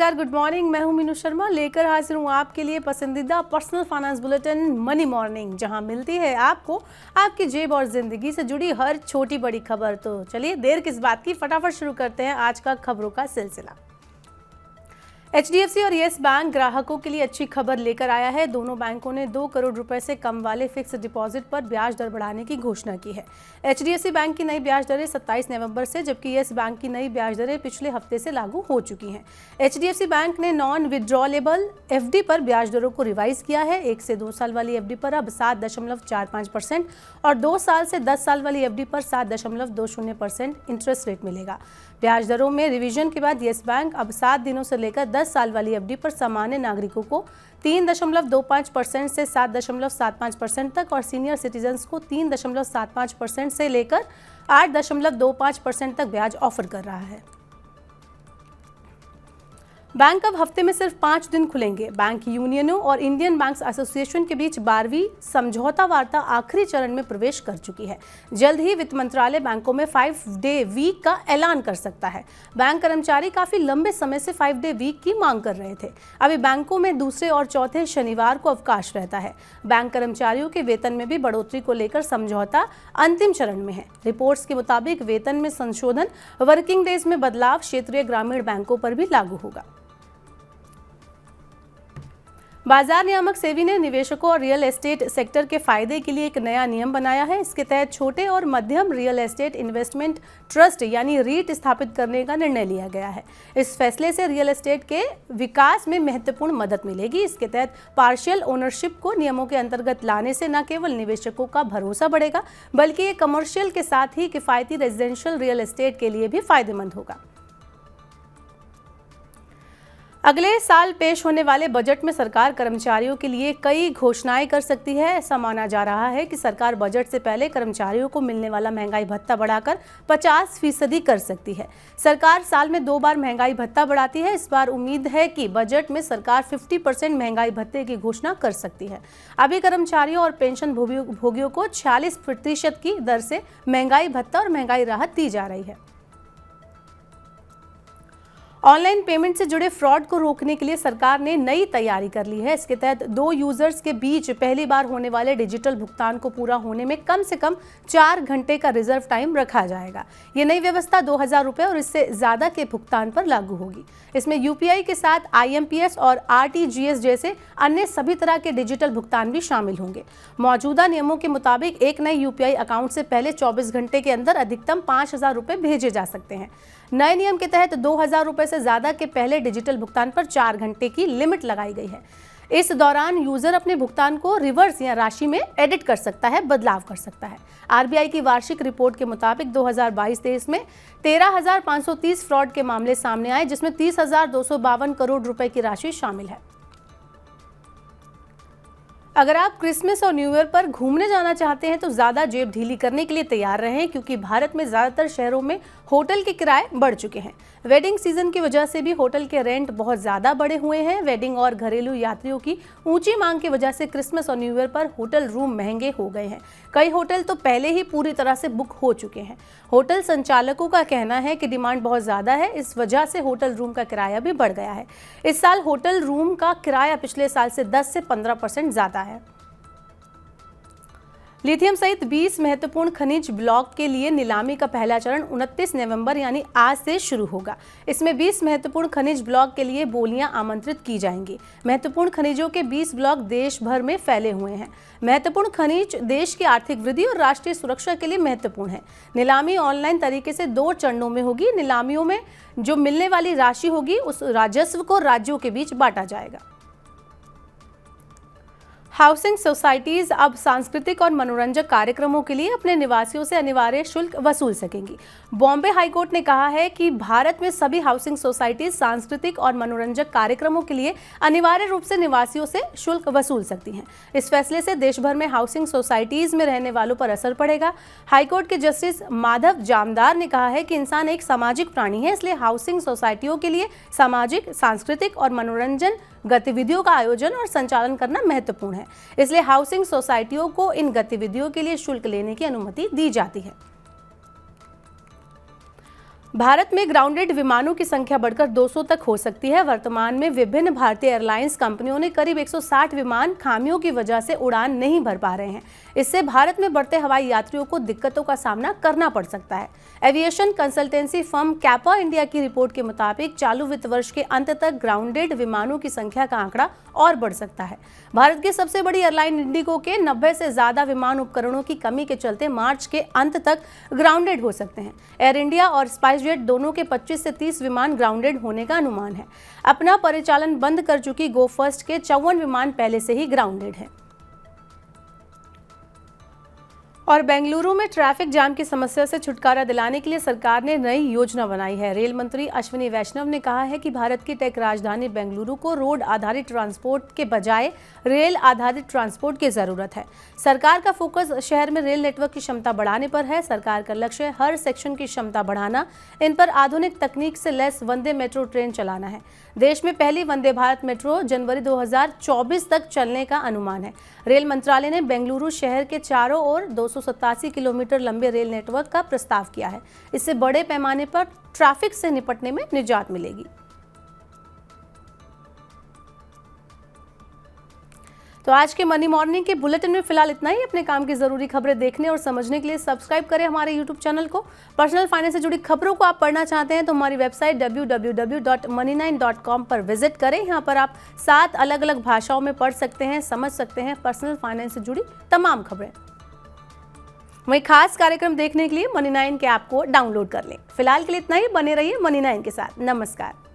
नमस्कार, good morning. मैं हूं मीनू शर्मा, लेकर हाजिर हूं आपके लिए पसंदीदा personal finance bulletin money morning, जहां मिलती है आपको आपकी जेब और जिंदगी से जुड़ी हर छोटी बड़ी खबर। तो चलिए देर किस बात की, फटाफट शुरू करते हैं आज का खबरों का सिलसिला। HDFC और येस बैंक ग्राहकों के लिए अच्छी खबर लेकर आया है। दोनों बैंकों ने 2 करोड़ रुपए से कम वाले फिक्स डिपॉजिट पर ब्याज दर बढ़ाने की घोषणा की है। HDFC बैंक की नई ब्याज दरें 27 नवंबर से, जबकि येस बैंक की नई ब्याज दरें पिछले हफ्ते से लागू हो चुकी हैं। HDFC बैंक ने नॉन विड्रॉलेबल FD पर ब्याज दरों को रिवाइज किया है। 1 से 2 साल वाली FD पर अब 7.45% और 2 साल से 10 साल वाली FD पर 7.20% इंटरेस्ट रेट मिलेगा। ब्याज दरों में रिवीजन के बाद येस बैंक अब 7 दिनों से लेकर 10 साल वाली FD पर सामान्य नागरिकों को 3.25% से 7.75% तक और सीनियर सिटीजन्स को 3.75% से लेकर 8.25% तक ब्याज ऑफर कर रहा है। बैंक अब हफ्ते में सिर्फ 5 दिन खुलेंगे। बैंक यूनियनों और इंडियन बैंक्स एसोसिएशन के बीच 12वीं समझौता वार्ता आखिरी चरण में प्रवेश कर चुकी है। जल्द ही वित्त मंत्रालय बैंकों में 5-डे वीक का ऐलान कर सकता है। बैंक कर्मचारी काफी लंबे समय से 5-डे वीक की मांग कर रहे थे। अभी बैंकों में दूसरे और चौथे शनिवार को अवकाश रहता है। बैंक कर्मचारियों के वेतन में भी बढ़ोतरी को लेकर समझौता अंतिम चरण में है। रिपोर्ट्स के मुताबिक वेतन में संशोधन, वर्किंग डेज में बदलाव क्षेत्रीय ग्रामीण बैंकों पर भी लागू होगा। बाजार नियामक सेबी ने निवेशकों और रियल एस्टेट सेक्टर के फायदे के लिए एक नया नियम बनाया है। इसके तहत छोटे और मध्यम रियल एस्टेट इन्वेस्टमेंट ट्रस्ट यानी रीट स्थापित करने का निर्णय लिया गया है। इस फैसले से रियल एस्टेट के विकास में महत्वपूर्ण मदद मिलेगी। इसके तहत पार्शियल ओनरशिप को नियमों के अंतर्गत लाने से न केवल निवेशकों का भरोसा बढ़ेगा, बल्कि ये कमर्शियल के साथ ही किफायती रेजिडेंशियल रियल एस्टेट के लिए भी फायदेमंद होगा। अगले साल पेश होने वाले बजट में सरकार कर्मचारियों के लिए कई घोषणाएं कर सकती है। ऐसा माना जा रहा है कि सरकार बजट से पहले कर्मचारियों को मिलने वाला महंगाई भत्ता बढ़ाकर 50% कर सकती है। सरकार साल में 2 बार महंगाई भत्ता बढ़ाती है। इस बार उम्मीद है कि बजट में सरकार 50% महंगाई भत्ते की घोषणा कर सकती है। अभी कर्मचारियों और पेंशन भोगियों को 46% की दर से महंगाई भत्ता और महंगाई राहत दी जा रही है। ऑनलाइन पेमेंट से जुड़े फ्रॉड को रोकने के लिए सरकार ने नई तैयारी कर ली है। इसके तहत 2 यूजर्स के बीच पहली बार होने वाले डिजिटल भुगतान को पूरा होने में कम से कम 4 घंटे का रिजर्व टाइम रखा जाएगा। ये नई व्यवस्था 2000 रुपये और इससे ज्यादा के भुगतान पर लागू होगी। इसमें UPI के साथ IMPS और RTGS जैसे अन्य सभी तरह के डिजिटल भुगतान भी शामिल होंगे। मौजूदा नियमों के मुताबिक एक नए UPI अकाउंट से पहले 24 घंटे के अंदर अधिकतम 5000 रुपये भेजे जा सकते हैं। नए नियम के तहत 2000 रुपये से ज्यादा के पहले डिजिटल भुगतान पर 4 घंटे की लिमिट लगाई गई है। इस दौरान यूजर अपने भुगतान को रिवर्स या राशि में एडिट कर सकता है, बदलाव कर सकता है। RBI की वार्षिक रिपोर्ट के मुताबिक 2022-23 में 13,530 फ्रॉड के मामले सामने आए, जिसमें 30,252 करोड़ रुपए की राशि शामिल है। अगर आप क्रिसमस और न्यू ईयर पर घूमने जाना चाहते हैं तो ज़्यादा जेब ढीली करने के लिए तैयार रहें, क्योंकि भारत में ज़्यादातर शहरों में होटल के किराए बढ़ चुके हैं। वेडिंग सीजन की वजह से भी होटल के रेंट बहुत ज़्यादा बढ़े हुए हैं। वेडिंग और घरेलू यात्रियों की ऊंची मांग की वजह से क्रिसमस और न्यू ईयर पर होटल रूम महंगे हो गए हैं। कई होटल तो पहले ही पूरी तरह से बुक हो चुके हैं। होटल संचालकों का कहना है कि डिमांड बहुत ज़्यादा है, इस वजह से होटल रूम का किराया भी बढ़ गया है। इस साल होटल रूम का किराया पिछले साल से 10 से 15% ज़्यादा है। लिथियम सहित 20 महत्वपूर्ण खनिज ब्लॉक के लिए नीलामी का पहला चरण 29 नवंबर यानी आज से शुरू होगा। इसमें 20 महत्वपूर्ण खनिज ब्लॉक के लिए बोलियां आमंत्रित की जाएंगी। महत्वपूर्ण खनिजों के 20 ब्लॉक देश भर में फैले हुए हैं। महत्वपूर्ण खनिज देश की आर्थिक वृद्धि और राष्ट्रीय सुरक्षा के लिए महत्वपूर्ण है। नीलामी ऑनलाइन तरीके से 2 चरणों में होगी। नीलामियों में जो मिलने वाली राशि होगी उस राजस्व को राज्यों के बीच बांटा जाएगा। हाउसिंग सोसाइटीज अब सांस्कृतिक और मनोरंजक कार्यक्रमों के लिए अपने निवासियों से अनिवार्य शुल्क वसूल सकेंगी। बॉम्बे हाईकोर्ट ने कहा है कि भारत में सभी हाउसिंग सोसाइटीज सांस्कृतिक और मनोरंजक कार्यक्रमों के लिए अनिवार्य रूप से निवासियों से शुल्क वसूल सकती हैं। इस फैसले से देश भर में हाउसिंग सोसाइटीज में रहने वालों पर असर पड़ेगा। हाईकोर्ट के जस्टिस माधव जामदार ने कहा है कि इंसान एक सामाजिक प्राणी है, इसलिए हाउसिंग सोसाइटियों के लिए सामाजिक, सांस्कृतिक और मनोरंजन गतिविधियों का आयोजन और संचालन करना महत्वपूर्ण है। इसलिए हाउसिंग सोसाइटियों को इन गतिविधियों के लिए शुल्क लेने की अनुमति दी जाती है। भारत में ग्राउंडेड विमानों की संख्या बढ़कर 200 तक हो सकती है। वर्तमान में विभिन्न भारतीय एयरलाइंस कंपनियों ने करीब 160 विमान खामियों की वजह से उड़ान नहीं भर पा रहे हैं। इससे भारत में बढ़ते हवाई यात्रियों को दिक्कतों का सामना करना पड़ सकता है। Aviation consultancy firm kappa India की रिपोर्ट के मुताबिक चालू वित्त वर्ष के अंत तक ग्राउंडेड विमानों की संख्या का आंकड़ा और बढ़ सकता है। भारत की सबसे बड़ी एयरलाइन इंडिगो के 90 से ज्यादा विमान उपकरणों की कमी के चलते मार्च के अंत तक ग्राउंडेड हो सकते हैं। एयर इंडिया और स्पाइसजेट दोनों के 25 से 30 विमान ग्राउंडेड होने का अनुमान है। अपना परिचालन बंद कर चुकी गो फर्स्ट के 54 विमान पहले से ही ग्राउंडेड हैं। और बेंगलुरु में ट्रैफिक जाम की समस्या से छुटकारा दिलाने के लिए सरकार ने नई योजना बनाई है। रेल मंत्री अश्विनी वैष्णव ने कहा है कि भारत की टेक राजधानी बेंगलुरु को रोड आधारित ट्रांसपोर्ट के बजाय रेल आधारित ट्रांसपोर्ट की जरूरत है। सरकार का फोकस शहर में रेल नेटवर्क की क्षमता बढ़ाने पर है। सरकार का लक्ष्य हर सेक्शन की क्षमता बढ़ाना, इन पर आधुनिक तकनीक से लैस वंदे मेट्रो ट्रेन चलाना है। देश में पहली वंदे भारत मेट्रो जनवरी 2024 तक चलने का अनुमान है। रेल मंत्रालय ने बेंगलुरु शहर के चारों ओर 287 किलोमीटर लंबे रेल नेटवर्क का प्रस्ताव किया है। इससे बड़े पैमाने पर ट्रैफिक से निपटने में निजात मिलेगी। तो आज के मनी मॉर्निंग के बुलेटिन में फिलहाल इतना ही। अपने काम की जरूरी खबरें देखने और समझने के लिए सब्सक्राइब करें हमारे यूट्यूब चैनल को। पर्सनल फाइनेंस से जुड़ी खबरों को आप पढ़ना चाहते हैं तो हमारी वेबसाइट www.money9.com पर विजिट करें। यहाँ पर आप 7 अलग-अलग भाषाओं में पढ़ सकते हैं, समझ सकते हैं पर्सनल फाइनेंस से जुड़ी तमाम खबरें। वहीं खास कार्यक्रम देखने के लिए मनी 9 के ऐप को डाउनलोड कर लें। फिलहाल के लिए इतना ही। बने रहिए मनी 9 के साथ। नमस्कार।